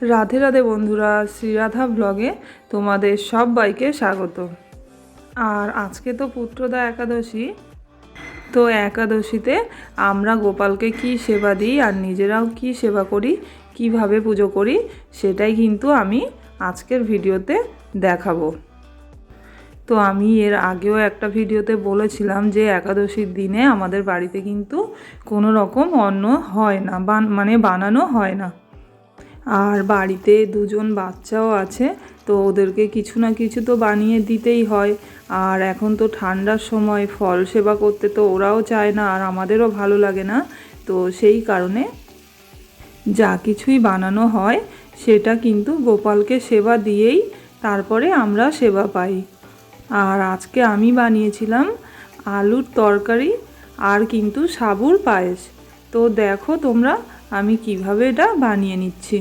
রাধে রাধে বন্ধুরা, শ্রীরাধা ব্লগে তোমাদের সবাইকে স্বাগত। আর আজকে তো পুত্রদা একাদশী, তো একাদশীতে আমরা গোপালকে কি সেবা দিই আর নিজেরাও কি সেবা করি, কিভাবে পুজো করি, সেটাই কিন্তু আমি আজকের ভিডিওতে দেখাবো। তো আমি এর আগেও একটা ভিডিওতে বলেছিলাম যে একাদশীর দিনে আমাদের বাড়িতে কিন্তু কোনো রকম অন্ন হয় না, বানানো হয় না। আর বাড়িতে দুজন বাচ্চাও আছে, তো ওদেরকে কিছু না কিছু তো বানিয়ে দিতেই হয়। আর এখন তো ঠান্ডার সময় ফল সেবা করতে তো ওরাও চায় না, আর আমাদেরও ভালো লাগে না। তো সেই কারণে যা কিছুই বানানো হয় সেটা কিন্তু গোপালকে সেবা দিয়েই তারপরে আমরা সেবা পাই। আর আজকে আমি বানিয়েছিলাম আলুর তরকারি আর কিন্তু সাবুর পায়েস। তো দেখো তোমরা আমি কিভাবে এটা বানিয়ে নিচ্ছি।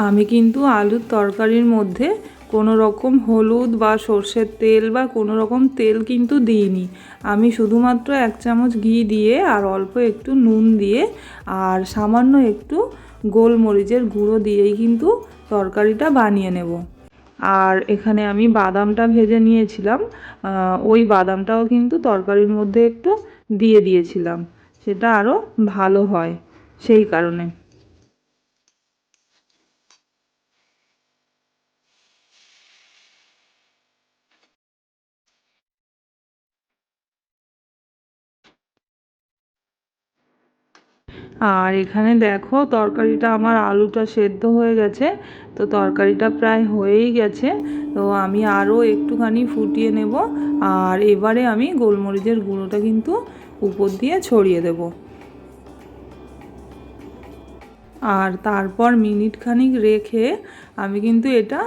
আমি কিন্তু আলুর তরকারির মধ্যে কোনো রকম হলুদ বা সর্ষের তেল বা কোনো রকম তেল কিন্তু দিইনি। আমি শুধুমাত্র 1 চামচ ঘি দিয়ে আর অল্প একটু নুন দিয়ে আর সামান্য একটু গোলমরিচের গুঁড়ো দিয়েই কিন্তু তরকারিটা বানিয়ে নেব। আর এখানে আমি বাদামটা ভেজে নিয়েছিলাম, ওই বাদামটাও কিন্তু তরকারির মধ্যে একটু দিয়ে দিয়েছিলাম, সেটা আরও ভালো হয় সেই কারণে। আর এখানে দেখো তরকারিটা আমার আলুটা সেদ্ধ হয়ে গেছে, তো তরকারিটা প্রায় হয়েই গেছে। তো আমি আরও একটুখানি ফুটিয়ে নেব। আর এবারে আমি গোলমরিচের গুঁড়োটা কিন্তু উপর দিয়ে ছড়িয়ে দেব। আর তারপর মিনিট খানিক রেখে আমি কিন্তু এটা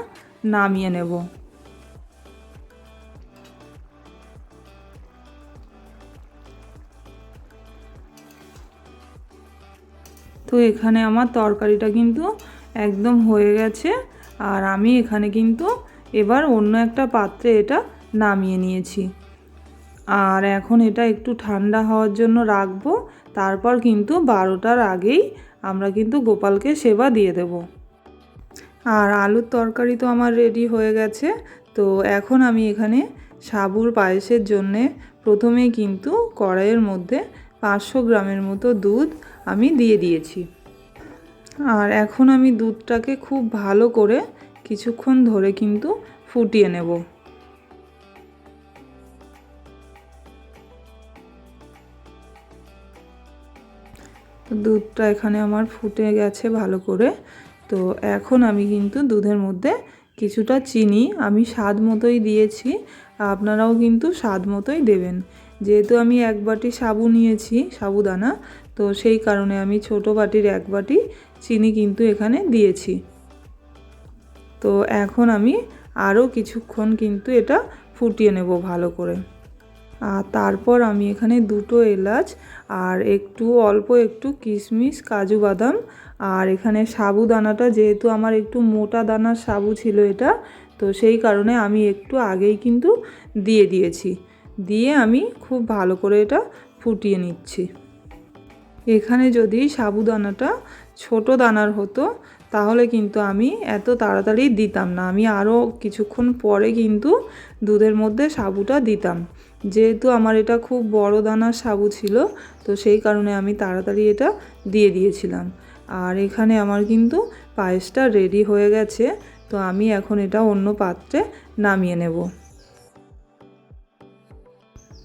নামিয়ে নেব। তো এখানে আমার তরকারিটা কিন্তু একদম হয়ে গেছে। আর আমি এখানে কিন্তু এবার অন্য একটা পাত্রে এটা নামিয়ে নিয়েছি। আর এখন এটা একটু ঠান্ডা হওয়ার জন্য রাখবো। তারপর কিন্তু 12টার আগেই আমরা কিন্তু গোপালকে সেবা দিয়ে দেব। আর আলুর তরকারি তো আমার রেডি হয়ে গেছে। তো এখন আমি এখানে সাবুর পায়েসের জন্যে প্রথমেই কিন্তু কড়াইয়ের মধ্যে 500 গ্রামের মতো দুধ আমি দিয়ে দিয়েছি। আর এখন আমি দুধটাকে খুব ভালো করে কিছুক্ষণ ধরে কিন্তু ফুটিয়ে নেব। তো দুধটা এখানে আমার ফুটে গেছে ভালো করে। তো এখন আমি কিন্তু দুধের মধ্যে কিছুটা চিনি আমি স্বাদ মতোই দিয়েছি, আপনারাও কিন্তু স্বাদ মতোই দেবেন। যেহেতু আমি 1 বাটি সাবু নিয়েছি, সাবুদানা, তো সেই কারণে আমি ছোট বাটির 1 বাটি চিনি কিন্তু এখানে দিয়েছি। তো এখন আমি আরও কিছুক্ষণ কিন্তু এটা ফুটিয়ে নেব ভালো করে। আর তারপর আমি এখানে 2টো এলাচ আর অল্প একটু কিশমিশ, কাজু বাদাম, আর এখানে সাবুদানাটা যেহেতু আমার একটু মোটা দানার সাবু ছিল এটা, তো সেই কারণে আমি একটু আগেই কিন্তু দিয়ে দিয়েছি। দিয়ে আমি খুব ভালো করে এটা ফুটিয়ে নিচ্ছি। এখানে যদি সাবুদানাটা ছোট দানার হতো তাহলে কিন্তু আমি এত তাড়াতাড়ি দিতাম না, আমি আরও কিছুক্ষণ পরে কিন্তু দুধের মধ্যে সাবুটা দিতাম। যেহেতু আমার এটা খুব বড় দানার সাবু ছিল, তো সেই কারণে আমি তাড়াতাড়ি এটা দিয়ে দিয়েছিলাম। আর এখানে আমার কিন্তু পায়েসটা রেডি হয়ে গেছে। তো আমি এখন এটা অন্য পাত্রে নামিয়ে নেব।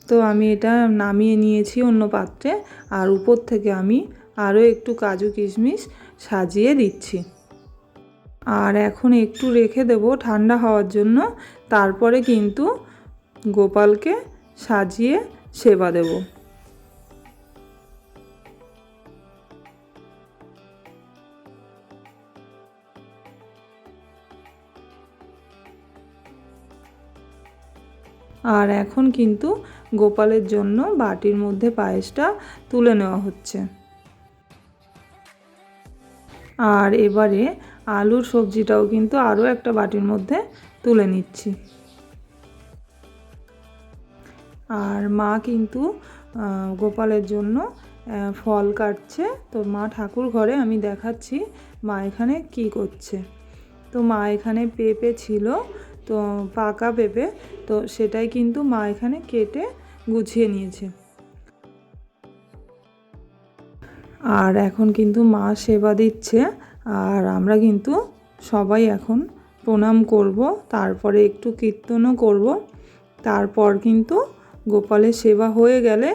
তো আমি এটা নামিয়ে নিয়েছি অন্য পাত্রে। আর উপর থেকে আমি আরও একটু কাজু কিশমিশ সাজিয়ে দিচ্ছি। আর এখন একটু রেখে দেব ঠান্ডা হওয়ার জন্য, তারপরে কিন্তু গোপালকে সাজিয়ে সেবা দেব। আর এখন কিন্তু গোপালের জন্য বাটির মধ্যে পায়েসটা তুলে নেওয়া হচ্ছে। আর এবারে আলুর সবজিটাও কিন্তু আরও একটা বাটির মধ্যে তুলে নিচ্ছি। আর মা কিন্তু গোপালের জন্য ফল কাটছে। তো মা ঠাকুর ঘরে, আমি দেখাচ্ছি মা এখানে কি করছে। তো মা এখানে পেঁপে ছিল, তো পাকা পেঁপে, তো সেটাই কিন্তু মা এখানে কেটে গুছিয়ে নিয়েছে। আর এখন কিন্তু মা সেবা দিচ্ছে, আর আমরা কিন্তু সবাই এখন প্রণাম করব, তারপরে একটু কীর্তনও করব। তারপর কিন্তু গোপালের সেবা হয়ে গেলে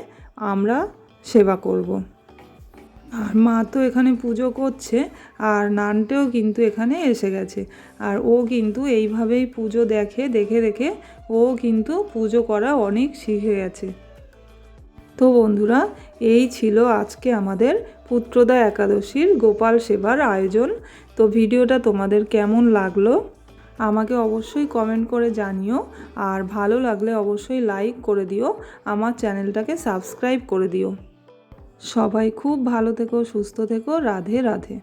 আমরা সেবা করব। আর মা তো এখানে পুজো করছে, আর নানটেও কিন্তু এখানে এসে গেছে। আর ও কিন্তু এইভাবেই পুজো দেখে দেখে ও কিন্তু পুজো করা অনেক শিখে গেছে। তো বন্ধুরা, এই ছিল আজকে আমাদের পুত্রদা একাদশীর গোপাল সেবার আয়োজন। তো ভিডিওটা তোমাদের কেমন লাগলো আমাকে অবশ্যই কমেন্ট করে জানিও, আর ভালো লাগলে অবশ্যই লাইক করে দিও, আমার চ্যানেলটাকে সাবস্ক্রাইব করে দিও। সবাই খুব ভালো থেকো, সুস্থ থেকো। রাধে রাধে।